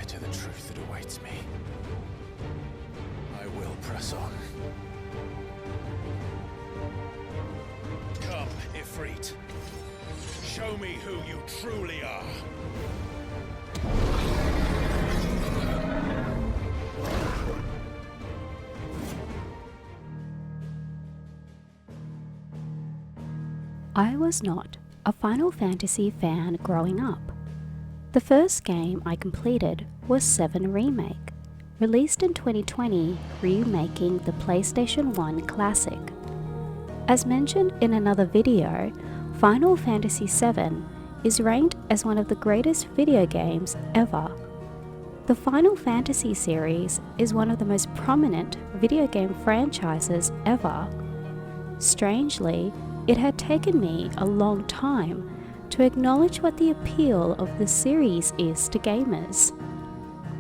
to the truth that awaits me. I will press on. Come, Ifrit. Show me who you truly are. I was not a Final Fantasy fan growing up. The first game I completed was 7 Remake, released in 2020, remaking the PlayStation 1 classic. As mentioned in another video, Final Fantasy VII is ranked as one of the greatest video games ever. The Final Fantasy series is one of the most prominent video game franchises ever. Strangely, it had taken me a long time to acknowledge what the appeal of the series is to gamers.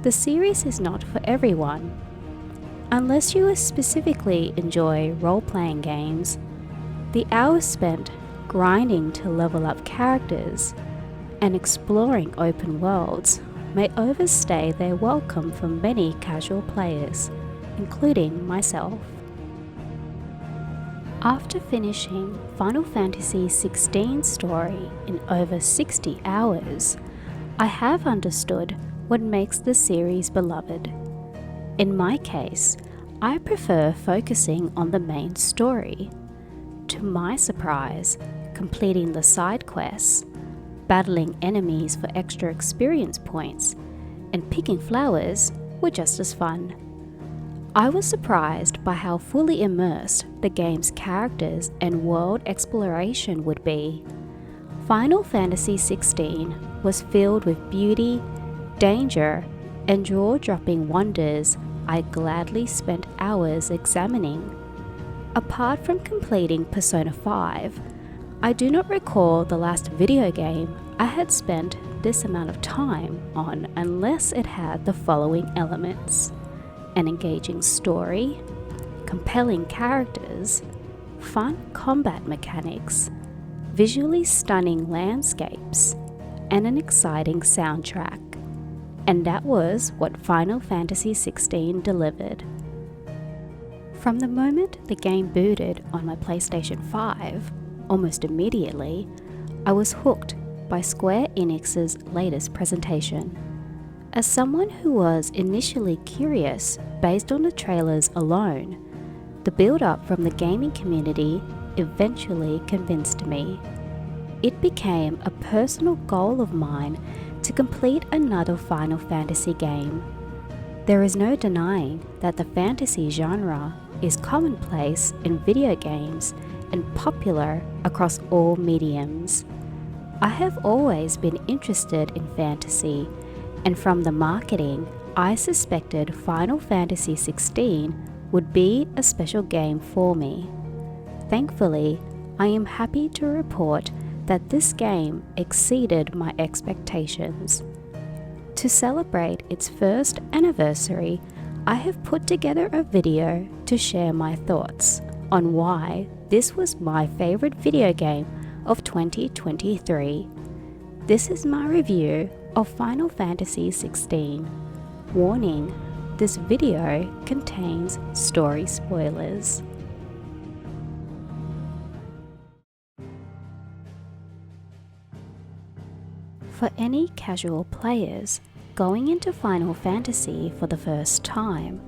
The series is not for everyone. Unless you specifically enjoy role-playing games, the hours spent grinding to level up characters and exploring open worlds may overstay their welcome for many casual players, including myself. After finishing Final Fantasy XVI story in over 60 hours, I have understood what makes the series beloved. In my case, I prefer focusing on the main story. To my surprise, completing the side quests, battling enemies for extra experience points, and picking flowers were just as fun. I was surprised by how fully immersed the game's characters and world exploration would be. Final Fantasy XVI was filled with beauty, danger, and jaw-dropping wonders I gladly spent hours examining. Apart from completing Persona 5, I do not recall the last video game I had spent this amount of time on unless it had the following elements: an engaging story, compelling characters, fun combat mechanics, visually stunning landscapes, and an exciting soundtrack. And that was what Final Fantasy XVI delivered. From the moment the game booted on my PlayStation 5, almost immediately, I was hooked by Square Enix's latest presentation. As someone who was initially curious based on the trailers alone, the build-up from the gaming community eventually convinced me. It became a personal goal of mine to complete another Final Fantasy game. There is no denying that the fantasy genre is commonplace in video games and popular across all mediums. I have always been interested in fantasy, and from the marketing, I suspected Final Fantasy XVI would be a special game for me. Thankfully, I am happy to report that this game exceeded my expectations. To celebrate its first anniversary, I have put together a video to share my thoughts on why this was my favorite video game of 2023. This is my review of Final Fantasy XVI. Warning, this video contains story spoilers. For any casual players going into Final Fantasy for the first time,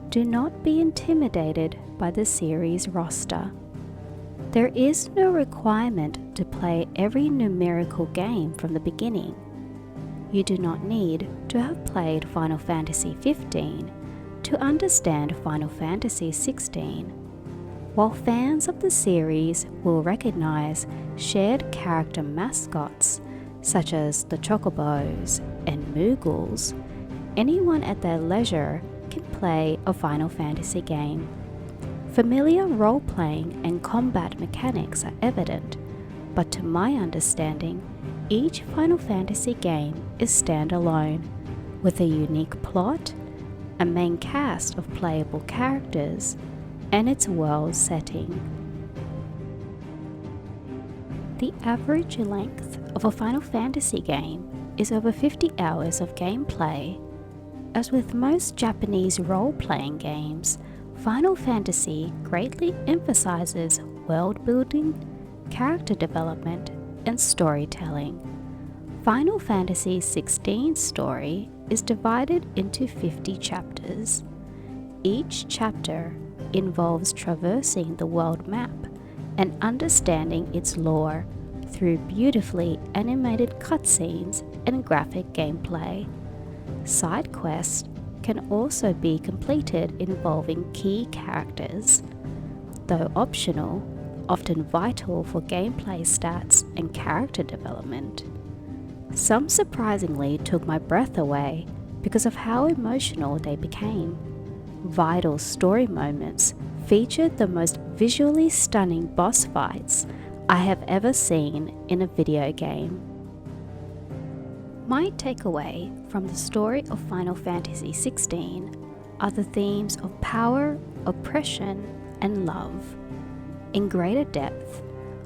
do not be intimidated by the series roster. There is no requirement to play every numerical game from the beginning. You do not need to have played Final Fantasy XV to understand Final Fantasy XVI. While fans of the series will recognize shared character mascots such as the Chocobos and Moogles, anyone at their leisure can play a Final Fantasy game. Familiar role-playing and combat mechanics are evident, but to my understanding, each Final Fantasy game is standalone, with a unique plot, a main cast of playable characters, and its world setting. The average length of a Final Fantasy game is over 50 hours of gameplay, As with most Japanese role-playing games, Final Fantasy greatly emphasizes world building, character development, and storytelling. Final Fantasy XVI's story is divided into 50 chapters. Each chapter involves traversing the world map and understanding its lore through beautifully animated cutscenes and graphic gameplay. Side quests can also be completed involving key characters. Though optional, often vital for gameplay stats and character development. Some surprisingly took my breath away because of how emotional they became. Vital story moments featured the most visually stunning boss fights I have ever seen in a video game. My takeaway from the story of Final Fantasy XVI are the themes of power, oppression, and love. In greater depth,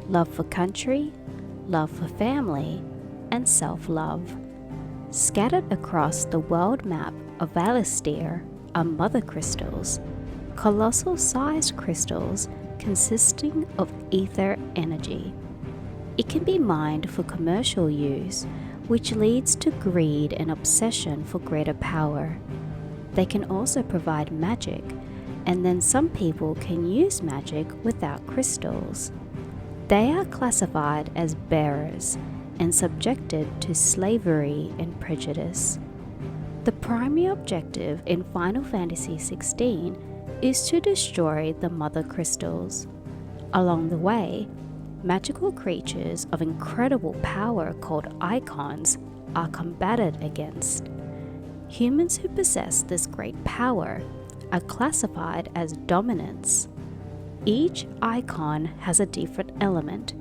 love for country, love for family, and self-love. Scattered across the world map of Valistir are mother crystals, colossal-sized crystals consisting of ether energy. It can be mined for commercial use, which leads to greed and obsession for greater power. They can also provide magic, and then some people can use magic without crystals. They are classified as bearers and subjected to slavery and prejudice. The primary objective in Final Fantasy XVI is to destroy the mother crystals. Along the way, magical creatures of incredible power called icons are combated against. Humans who possess this great power are classified as dominants. Each icon has a different element,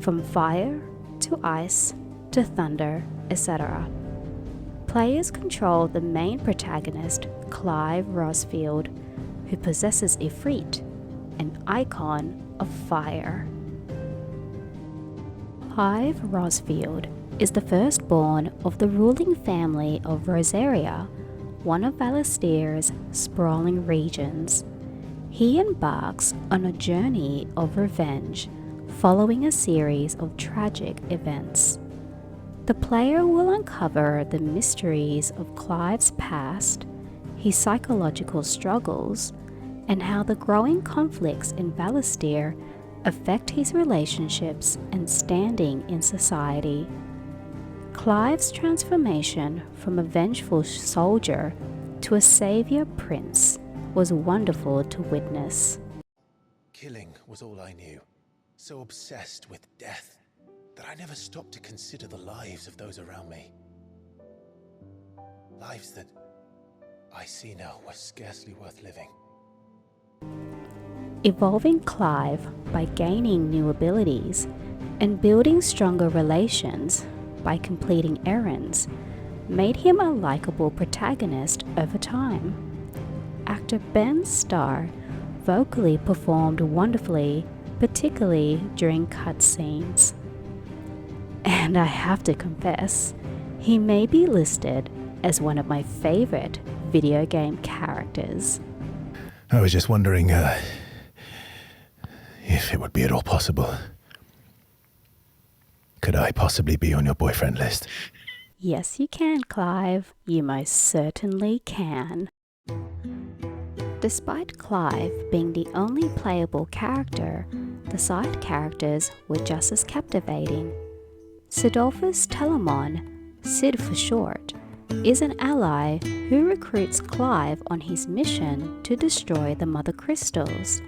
from fire to ice to thunder, etc. Players control the main protagonist, Clive Rosfield, who possesses Ifrit, an icon of fire. Clive Rosfield is the firstborn of the ruling family of Rosaria, one of Valistir's sprawling regions. He embarks on a journey of revenge following a series of tragic events. The player will uncover the mysteries of Clive's past, his psychological struggles, and how the growing conflicts in Valistir affect his relationships and standing in society. Clive's transformation from a vengeful soldier to a savior prince was wonderful to witness. Killing was all I knew, so obsessed with death that I never stopped to consider the lives of those around me. Lives that I see now were scarcely worth living. Evolving Clive by gaining new abilities and building stronger relations by completing errands made him a likable protagonist over time. Actor Ben Starr vocally performed wonderfully, particularly during cutscenes. And I have to confess, he may be listed as one of my favorite video game characters. I was just wondering if it would be at all possible. Could I possibly be on your boyfriend list? Yes, you can, Clive. You most certainly can. Despite Clive being the only playable character, the side characters were just as captivating. Sidolphus Telamon, Sid for short, is an ally who recruits Clive on his mission to destroy the mother crystals.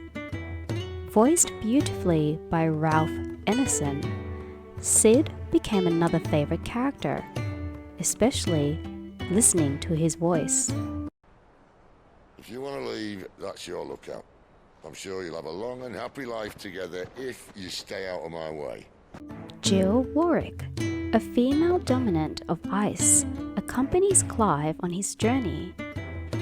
Voiced beautifully by Ralph Ineson, Sid became another favorite character, especially listening to his voice. If you want to leave, that's your lookout. I'm sure you'll have a long and happy life together if you stay out of my way. Jill Warwick, a female dominant of ice, accompanies Clive on his journey.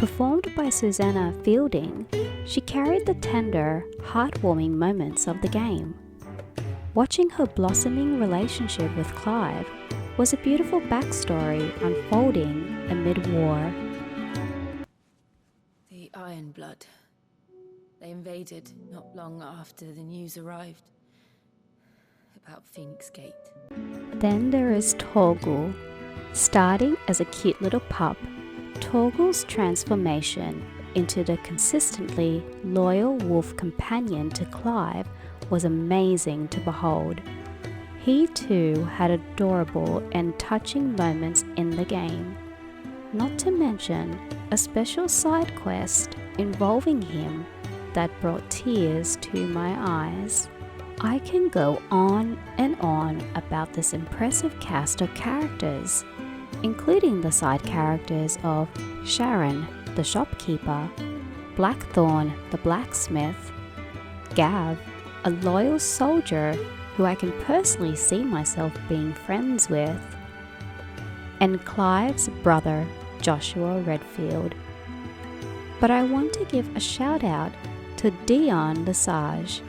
Performed by Susanna Fielding, she carried the tender, heartwarming moments of the game. Watching her blossoming relationship with Clive was a beautiful backstory unfolding amid war. invaded not long after the news arrived about Phoenix Gate. Then there is Torgal. Starting as a cute little pup, Torgal's transformation into the consistently loyal wolf companion to Clive was amazing to behold. He too had adorable and touching moments in the game. Not to mention a special side quest involving him that brought tears to my eyes. I can go on and on about this impressive cast of characters, including the side characters of Sharon, the shopkeeper, Blackthorn, the blacksmith, Gav, a loyal soldier who I can personally see myself being friends with, and Clive's brother, Joshua Redfield. But I want to give a shout out to Dion Lesage,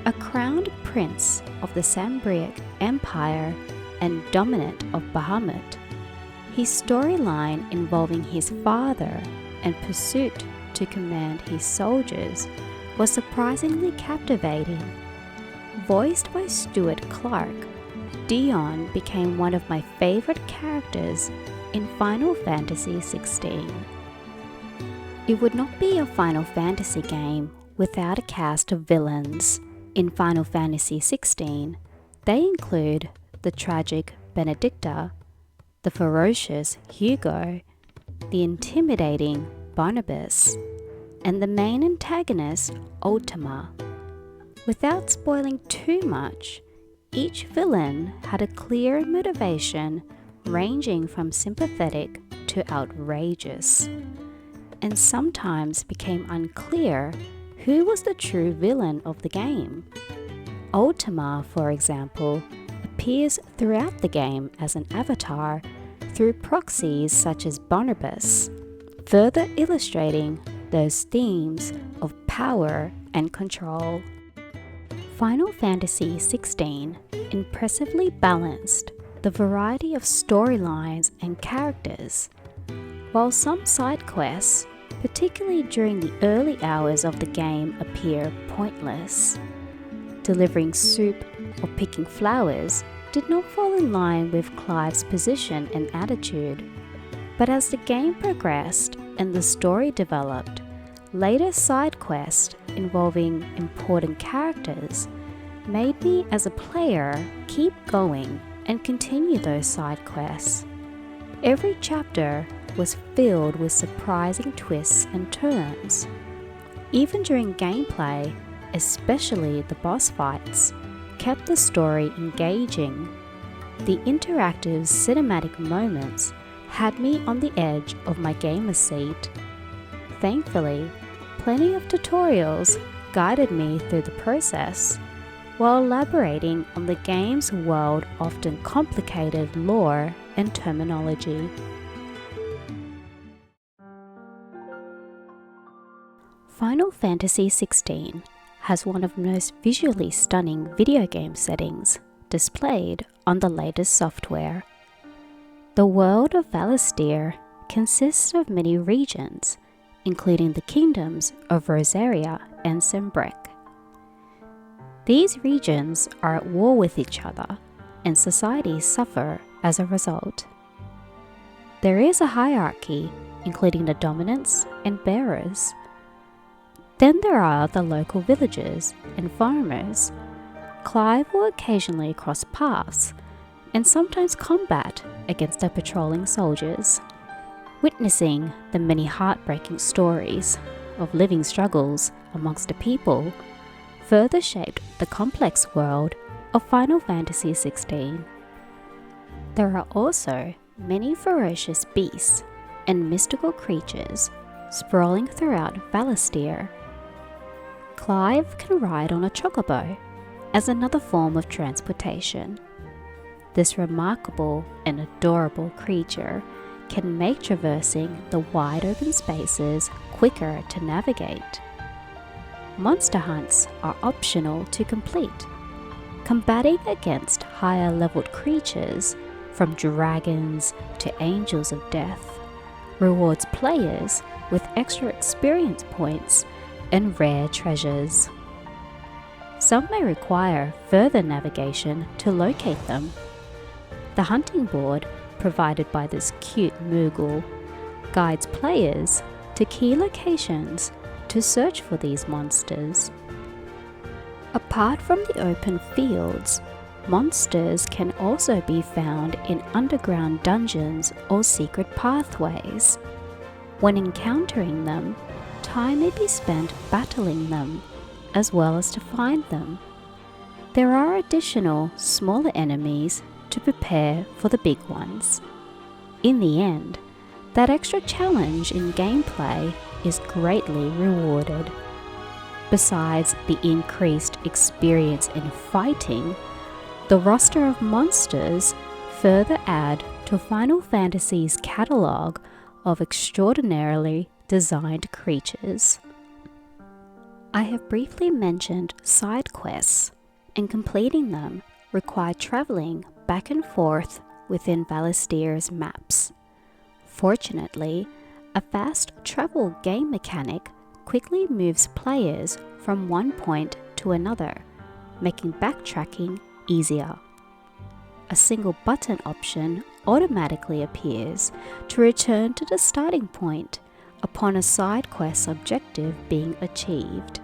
a crowned prince of the Sambriac Empire and dominant of Bahamut. His storyline involving his father and pursuit to command his soldiers was surprisingly captivating. Voiced by Stuart Clark, Dion became one of my favorite characters in Final Fantasy XVI. It would not be a Final Fantasy game without a cast of villains. In Final Fantasy XVI, they include the tragic Benedicta, the ferocious Hugo, the intimidating Barnabas, and the main antagonist, Ultima. Without spoiling too much, each villain had a clear motivation ranging from sympathetic to outrageous, and sometimes became unclear who was the true villain of the game. Ultima, for example, appears throughout the game as an avatar through proxies such as Barnabas, further illustrating those themes of power and control. Final Fantasy XVI impressively balanced the variety of storylines and characters. While some side quests, particularly during the early hours of the game, appear pointless, delivering soup or picking flowers did not fall in line with Clive's position and attitude. But as the game progressed and the story developed, later side quests involving important characters made me as a player keep going and continue those side quests. Every chapter was filled with surprising twists and turns. Even during gameplay, especially the boss fights, kept the story engaging. The interactive cinematic moments had me on the edge of my gamer seat. Thankfully, plenty of tutorials guided me through the process, while elaborating on the game's world's often complicated lore and terminology. Final Fantasy XVI has one of the most visually stunning video game settings displayed on the latest software. The world of Valistir consists of many regions, including the kingdoms of Rosaria and Sembrek. These regions are at war with each other, and societies suffer as a result. There is a hierarchy, including the dominants and bearers. Then there are the local villagers and farmers. Clive will occasionally cross paths and sometimes combat against the patrolling soldiers. Witnessing the many heartbreaking stories of living struggles amongst the people further shaped the complex world of Final Fantasy XVI. There are also many ferocious beasts and mystical creatures sprawling throughout Valistir. Clive can ride on a chocobo as another form of transportation. This remarkable and adorable creature can make traversing the wide open spaces quicker to navigate. Monster hunts are optional to complete. Combating against higher leveled creatures, from dragons to angels of death, rewards players with extra experience points and rare treasures. Some may require further navigation to locate them. The hunting board, provided by this cute Moogle, guides players to key locations to search for these monsters. Apart from the open fields, monsters can also be found in underground dungeons or secret pathways. When encountering them, time may be spent battling them, as well as to find them. There are additional, smaller enemies to prepare for the big ones. In the end, that extra challenge in gameplay is greatly rewarded. Besides the increased experience in fighting, the roster of monsters further add to Final Fantasy's catalogue of extraordinarily designed creatures. I have briefly mentioned side quests, and completing them require travelling back and forth within Valistere's maps. Fortunately, a fast travel game mechanic quickly moves players from one point to another, making backtracking easier. A single button option automatically appears to return to the starting point upon a side quest objective being achieved.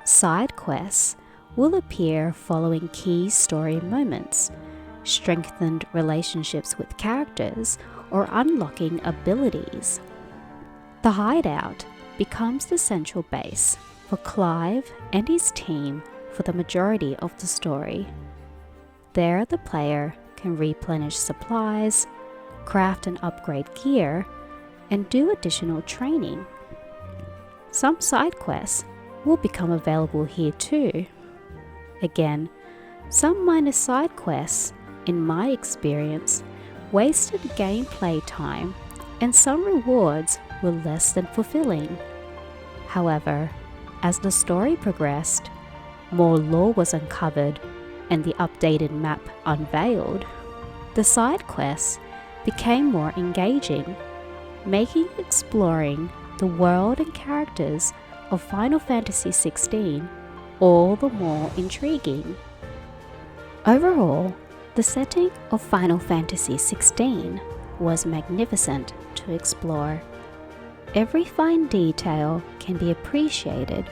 Side quests will appear following key story moments, strengthened relationships with characters, or unlocking abilities. The hideout becomes the central base for Clive and his team for the majority of the story. There the player can replenish supplies, craft and upgrade gear, and do additional training. Some side quests will become available here too. Again, some minor side quests, in my experience, wasted gameplay time, and some rewards were less than fulfilling. However, as the story progressed, more lore was uncovered, and the updated map unveiled, the side quests became more engaging, making exploring the world and characters of Final Fantasy XVI all the more intriguing. Overall, the setting of Final Fantasy XVI was magnificent to explore. Every fine detail can be appreciated,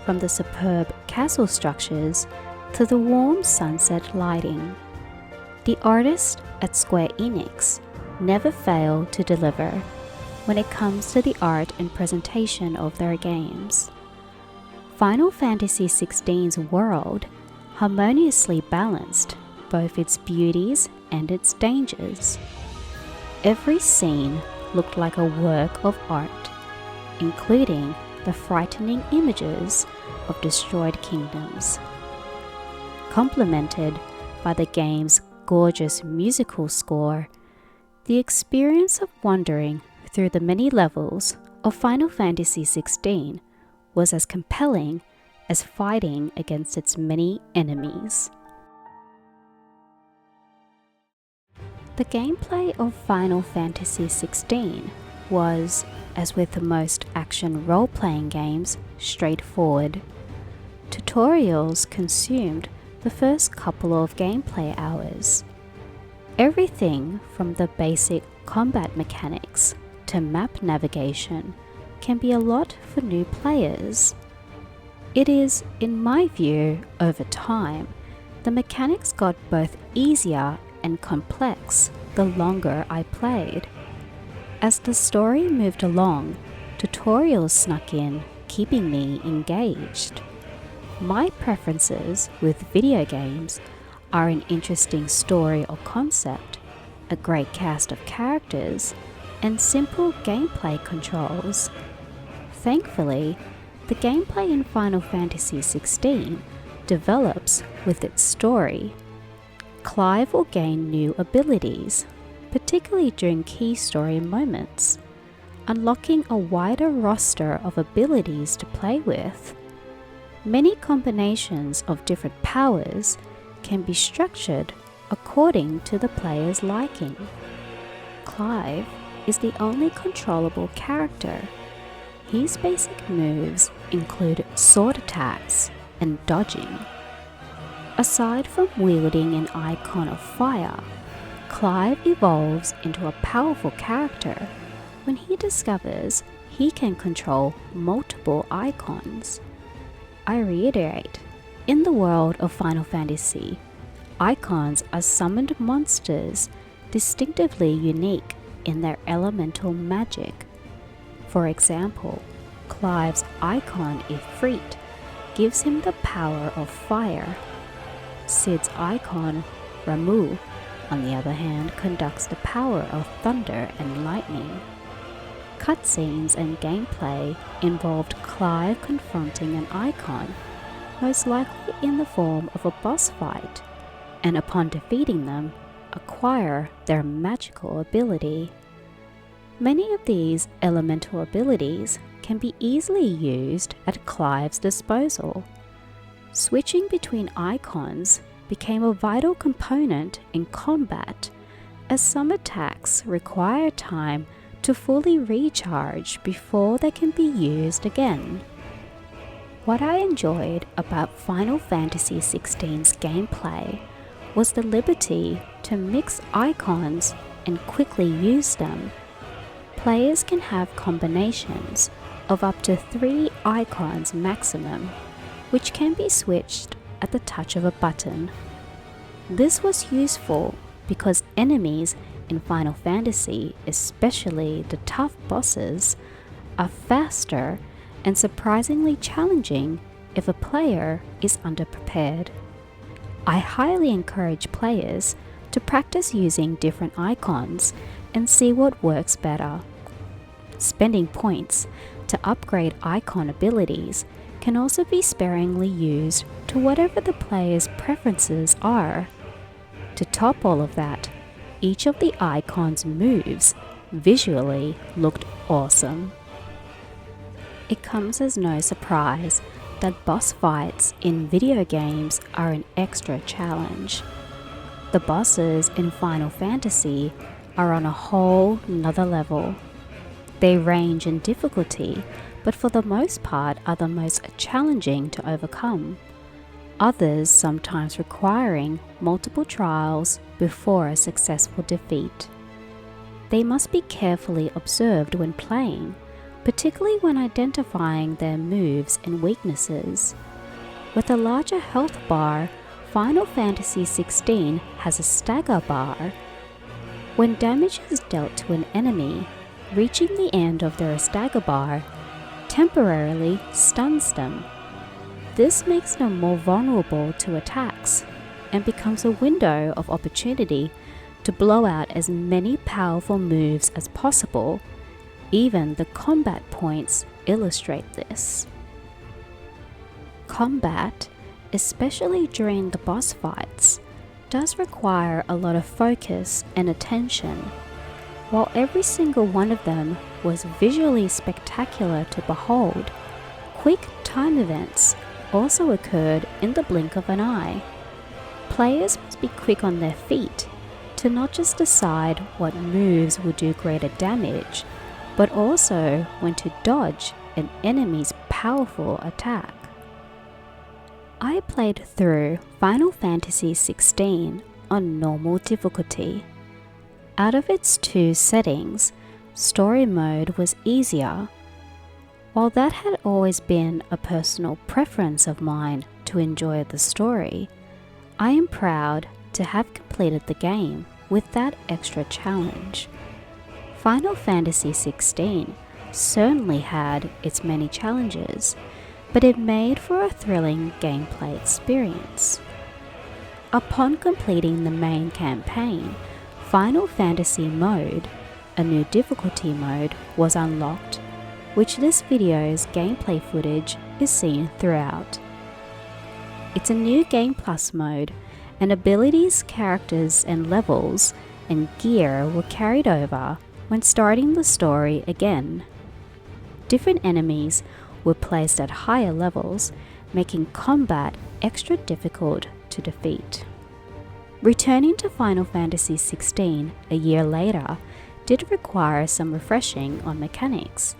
from the superb castle structures to the warm sunset lighting. The artists at Square Enix never fail to deliver when it comes to the art and presentation of their games. Final Fantasy XVI's world harmoniously balanced both its beauties and its dangers. Every scene looked like a work of art, including the frightening images of destroyed kingdoms. Complemented by the game's gorgeous musical score, the experience of wandering through the many levels of Final Fantasy XVI was as compelling as fighting against its many enemies. The gameplay of Final Fantasy XVI was, as with the most action role-playing games, straightforward. Tutorials consumed the first couple of gameplay hours. Everything from the basic combat mechanics to map navigation can be a lot for new players. It is, in my view, over time, the mechanics got both easier and complex the longer I played. As the story moved along, tutorials snuck in, keeping me engaged. My preferences with video games are an interesting story or concept, a great cast of characters, and simple gameplay controls. Thankfully, the gameplay in Final Fantasy XVI develops with its story. Clive will gain new abilities, particularly during key story moments, unlocking a wider roster of abilities to play with. Many combinations of different powers can be structured according to the player's liking. Clive is the only controllable character. His basic moves include sword attacks and dodging. Aside from wielding an icon of fire, Clive evolves into a powerful character when he discovers he can control multiple icons. I reiterate, in the world of Final Fantasy, icons are summoned monsters distinctively unique in their elemental magic. For example, Clive's icon Ifrit gives him the power of fire. Cid's icon Ramu, on the other hand, conducts the power of thunder and lightning. Cutscenes and gameplay involved Clive confronting an icon, most likely in the form of a boss fight, and upon defeating them, acquire their magical ability. Many of these elemental abilities can be easily used at Clive's disposal. Switching between icons became a vital component in combat, as some attacks require time to fully recharge before they can be used again. What I enjoyed about Final Fantasy XVI's gameplay was the liberty to mix icons and quickly use them. Players can have combinations of up to 3 icons maximum, which can be switched at the touch of a button. This was useful because enemies in Final Fantasy, especially the tough bosses, are faster and surprisingly challenging if a player is underprepared. I highly encourage players to practice using different icons and see what works better. Spending points to upgrade icon abilities can also be sparingly used to whatever the player's preferences are. To top all of that, each of the icon's moves visually looked awesome. It comes as no surprise that boss fights in video games are an extra challenge. The bosses in Final Fantasy are on a whole nother level. They range in difficulty, but for the most part are the most challenging to overcome. Others sometimes requiring multiple trials before a successful defeat. They must be carefully observed when playing, particularly when identifying their moves and weaknesses. With a larger health bar, Final Fantasy XVI has a stagger bar. When damage is dealt to an enemy, reaching the end of their stagger bar temporarily stuns them. This makes them more vulnerable to attacks and becomes a window of opportunity to blow out as many powerful moves as possible. Even the combat points illustrate this. Combat, especially during the boss fights, does require a lot of focus and attention. While every single one of them was visually spectacular to behold, quick time events also occurred in the blink of an eye. Players must be quick on their feet to not just decide what moves will do greater damage, but also when to dodge an enemy's powerful attack. I played through Final Fantasy XVI on normal difficulty. Out of its 2 settings, story mode was easier. While that had always been a personal preference of mine to enjoy the story, I am proud to have completed the game with that extra challenge. Final Fantasy XVI certainly had its many challenges, but it made for a thrilling gameplay experience. Upon completing the main campaign, Final Fantasy Mode, a new difficulty mode, was unlocked, which this video's gameplay footage is seen throughout. It's a new Game Plus mode, and abilities, characters, and levels and gear were carried over when starting the story again. Different enemies were placed at higher levels, making combat extra difficult to defeat. Returning to Final Fantasy XVI a year later did require some refreshing on mechanics,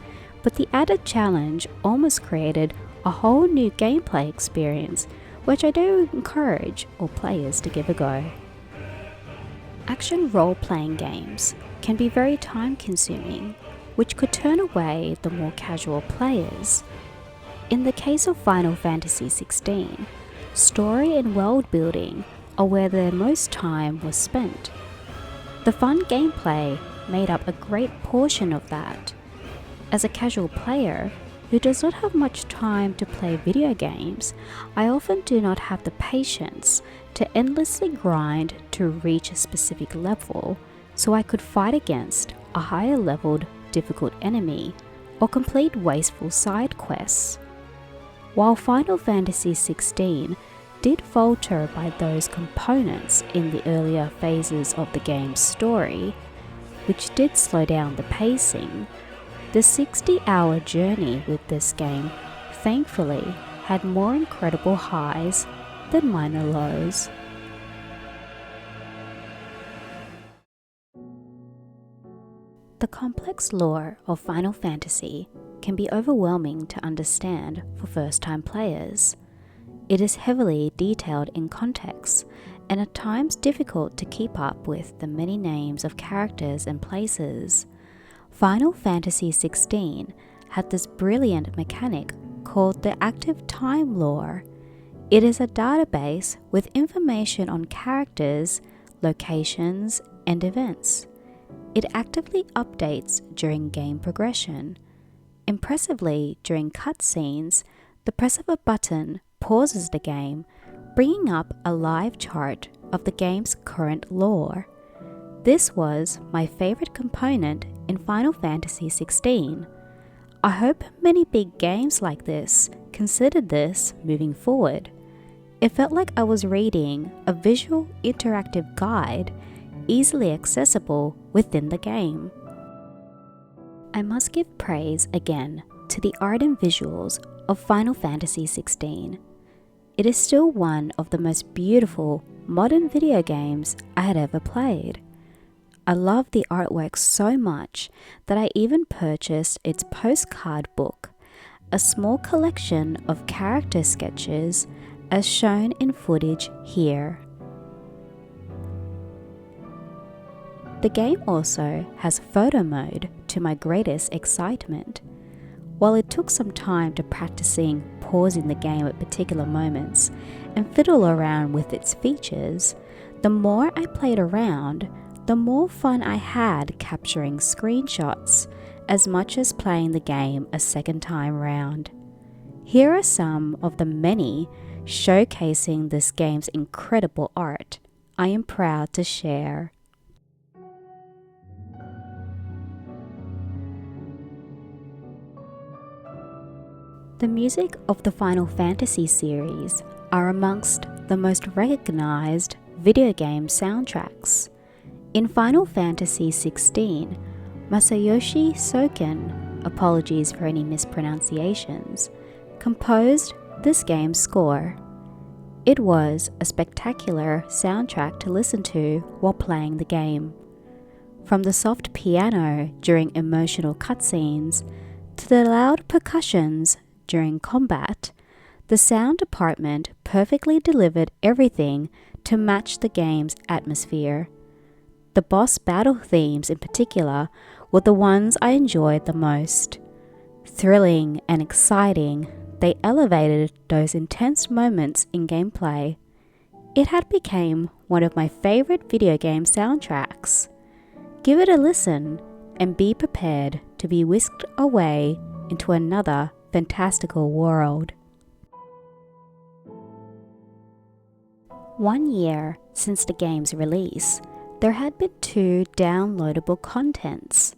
but the added challenge almost created a whole new gameplay experience, which I do encourage all players to give a go. Action role-playing games can be very time-consuming, which could turn away the more casual players. In the case of Final Fantasy XVI, story and world building are where their most time was spent. The fun gameplay made up a great portion of that. As a casual player who does not have much time to play video games, I often do not have the patience to endlessly grind to reach a specific level so I could fight against a higher leveled difficult enemy or complete wasteful side quests. While Final Fantasy XVI did falter by those components in the earlier phases of the game's story, which did slow down the pacing, the 60-hour journey with this game thankfully had more incredible highs than minor lows. The complex lore of Final Fantasy can be overwhelming to understand for first-time players. It is heavily detailed in context and at times difficult to keep up with the many names of characters and places. Final Fantasy XVI had this brilliant mechanic called the Active Time Lore. It is a database with information on characters, locations, and events. It actively updates during game progression. Impressively, during cutscenes, the press of a button pauses the game, bringing up a live chart of the game's current lore. This was my favorite component in Final Fantasy XVI. I hope many big games like this considered this moving forward. It felt like I was reading a visual interactive guide easily accessible within the game. I must give praise again to the art and visuals of Final Fantasy XVI. It is still one of the most beautiful modern video games I had ever played. I love the artwork so much that I even purchased its postcard book, a small collection of character sketches as shown in footage here. The game also has photo mode to my greatest excitement. While it took some time to practicing pausing the game at particular moments and fiddle around with its features, the more I played around, the more fun I had capturing screenshots as much as playing the game a second time round. Here are some of the many showcasing this game's incredible art I am proud to share. The music of the Final Fantasy series are amongst the most recognized video game soundtracks. In Final Fantasy XVI, Masayoshi Soken, apologies for any mispronunciations, composed this game's score. It was a spectacular soundtrack to listen to while playing the game. From the soft piano during emotional cutscenes to the loud percussions during combat, the sound department perfectly delivered everything to match the game's atmosphere. The boss battle themes in particular were the ones I enjoyed the most. Thrilling and exciting, they elevated those intense moments in gameplay. It had become one of my favorite video game soundtracks. Give it a listen and be prepared to be whisked away into another fantastical world. 1 year since the game's release, there had been 2 downloadable contents.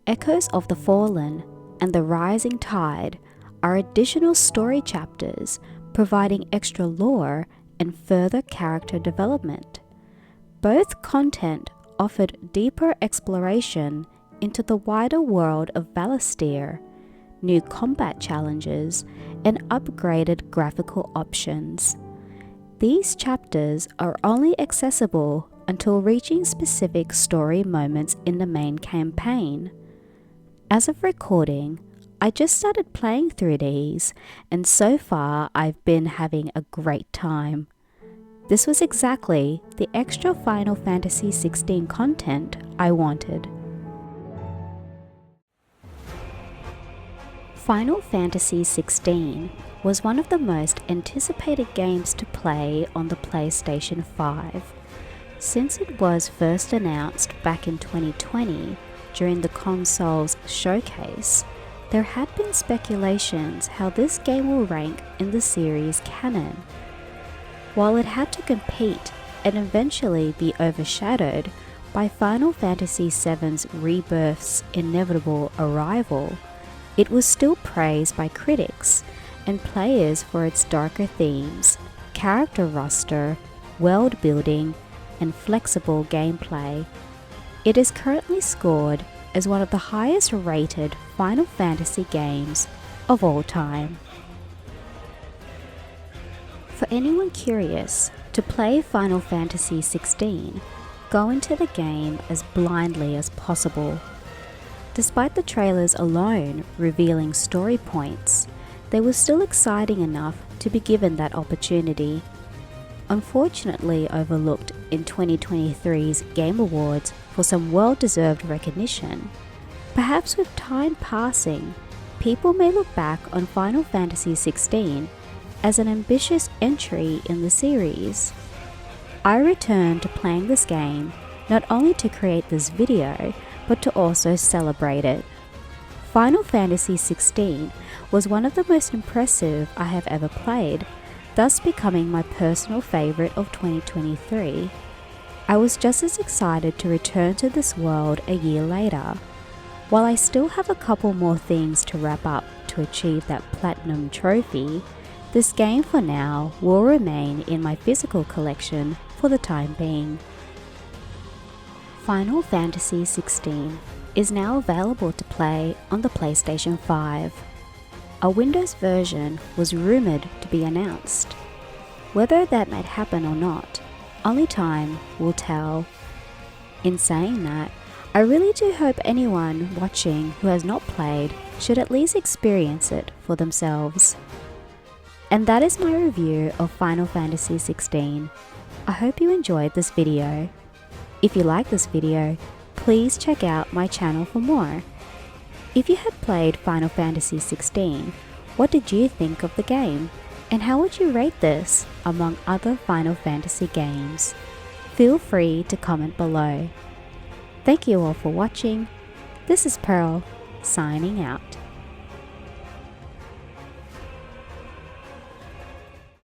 Echoes of the Fallen and The Rising Tide are additional story chapters providing extra lore and further character development. Both content offered deeper exploration into the wider world of Valistir, new combat challenges, and upgraded graphical options. These chapters are only accessible until reaching specific story moments in the main campaign. As of recording, I just started playing through these, and so far I've been having a great time. This was exactly the extra Final Fantasy XVI content I wanted. Final Fantasy XVI was one of the most anticipated games to play on the PlayStation 5. Since it was first announced back in 2020 during the console's showcase, there had been speculations how this game will rank in the series canon. While it had to compete and eventually be overshadowed by Final Fantasy VII's Rebirth's inevitable arrival, it was still praised by critics and players for its darker themes, character roster, world building, and flexible gameplay. It is currently scored as one of the highest rated Final Fantasy games of all time. For anyone curious to play Final Fantasy XVI, go into the game as blindly as possible. Despite the trailers alone revealing story points, they were still exciting enough to be given that opportunity. Unfortunately overlooked in 2023's Game Awards for some well-deserved recognition, perhaps with time passing, people may look back on Final Fantasy XVI as an ambitious entry in the series. I returned to playing this game not only to create this video, but to also celebrate it. Final Fantasy XVI was one of the most impressive I have ever played, thus becoming my personal favourite of 2023. I was just as excited to return to this world a year later. While I still have a couple more things to wrap up to achieve that platinum trophy, this game for now will remain in my physical collection for the time being. Final Fantasy XVI is now available to play on the PlayStation 5. A Windows version was rumoured to be announced. Whether that might happen or not, only time will tell. In saying that, I really do hope anyone watching who has not played should at least experience it for themselves. And that is my review of Final Fantasy XVI. I hope you enjoyed this video. If you like this video, please check out my channel for more. If you had played Final Fantasy XVI, what did you think of the game? And how would you rate this among other Final Fantasy games? Feel free to comment below. Thank you all for watching. This is Pearl, signing out.